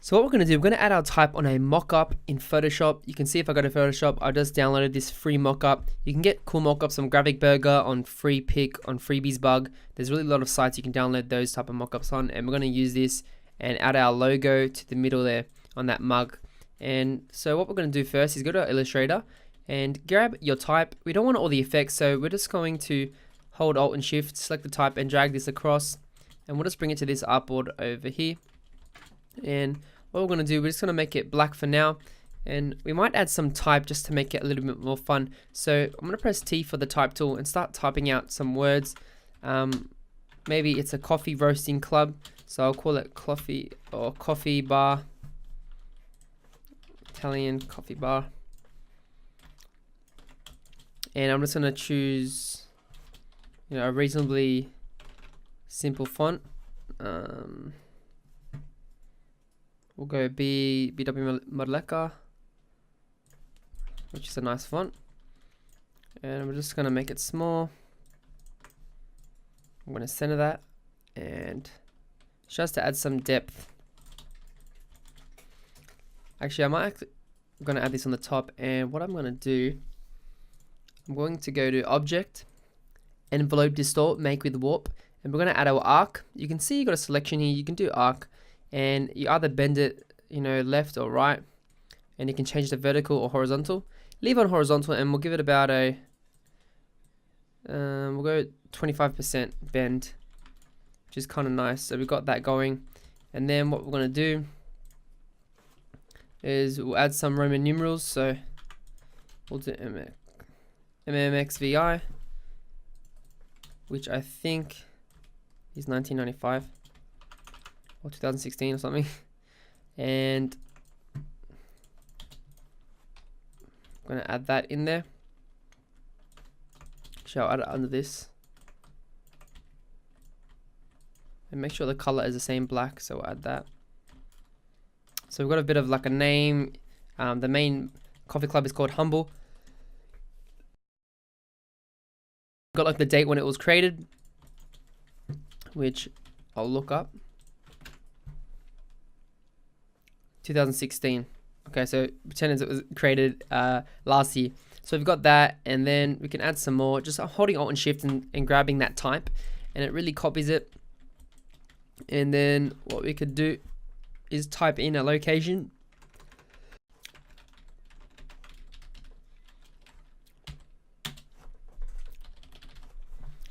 So what we're going to do, we're going to add our type on a mockup in Photoshop. You can see if I go to Photoshop, I just downloaded this free mockup. You can get cool mockups on Graphic Burger, on Freepik, on Freebies Bug. There's really a lot of sites you can download those type of mockups on, and we're going to use this and add our logo to the middle there on that mug. And so what we're going to do first is go to our Illustrator and grab your type. We don't want all the effects, so we're just going to hold Alt and Shift, select the type and drag this across, and we'll just bring it to this artboard over here. And what we're going to do, we're just going to make it black for now, and we might add some type just to make it a little bit more fun. So I'm going to press T for the type tool and start typing out some words. Maybe it's a coffee roasting club, so I'll call it coffee or coffee bar, Italian coffee bar. And I'm just going to choose, a reasonably simple font. We'll go BW Modleca, which is a nice font. And we're just going to make it small. I'm going to center that and just to add some depth. Actually, I'm going to add this on the top, and what I'm going to do, I'm going to go to Object, Envelope Distort, Make with Warp, and we're going to add our arc. You can see you got a selection here. You can do arc, and you either bend it, left or right, and you can change the vertical or horizontal. Leave on horizontal, and we'll give it about a, we'll go 25% bend, which is kind of nice. So we've got that going, and then what we're going to do is we'll add some Roman numerals. So we'll do MMXVI, which I think is 1995 or 2016 or something. And I'm going to add that in there. Actually, I'll add it under this. And make sure the color is the same black, so we'll add that. So we've got a bit of like a name. The main coffee club is called Humble. Got like the date when it was created, which I'll look up. 2016. Okay, so pretend it was created last year. So we've got that, and then we can add some more. Just holding Alt and Shift and grabbing that type, and it really copies it. And then what we could do is type in a location.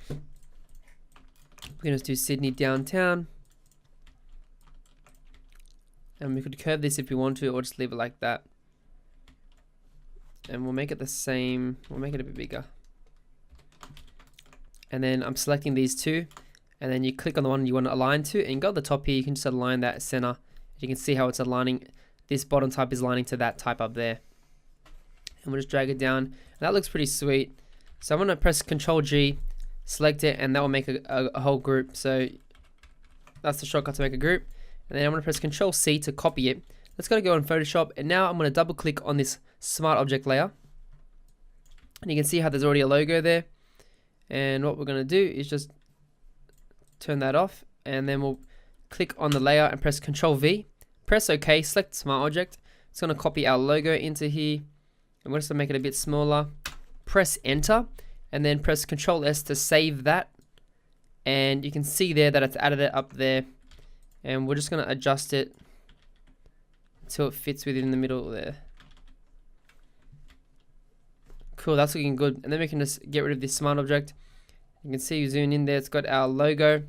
We can just do Sydney downtown. And we could curve this if we want to, or just leave it like that. And we'll make it the same. We'll make it a bit bigger. And then I'm selecting these two. And then you click on the one you want to align to. And go at the top here, you can just align that center. You can see how it's aligning. This bottom type is aligning to that type up there. And we'll just drag it down. And that looks pretty sweet. So I'm going to press Control G, select it, and that will make a whole group. So that's the shortcut to make a group. And then I'm going to press Control C to copy it. Let's go in Photoshop, and now I'm going to double click on this Smart Object layer. And you can see how there's already a logo there. And what we're going to do is just turn that off, and then we'll click on the layer and press Control V. Press OK, select Smart Object. It's going to copy our logo into here. And we're just going to make it a bit smaller. Press Enter, and then press Control S to save that. And you can see there that it's added it up there. And we're just going to adjust it until it fits within the middle there. Cool, that's looking good. And then we can just get rid of this Smart Object. You can see, zoom in there, it's got our logo,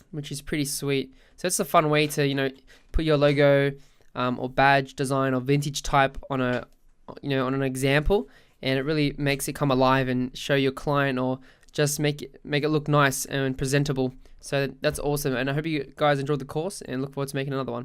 which is pretty sweet. So it's a fun way to, put your logo or badge design or vintage type on a, on an example. And it really makes it come alive and show your client, or just make it look nice and presentable. So that's awesome, and I hope you guys enjoyed the course, and look forward to making another one.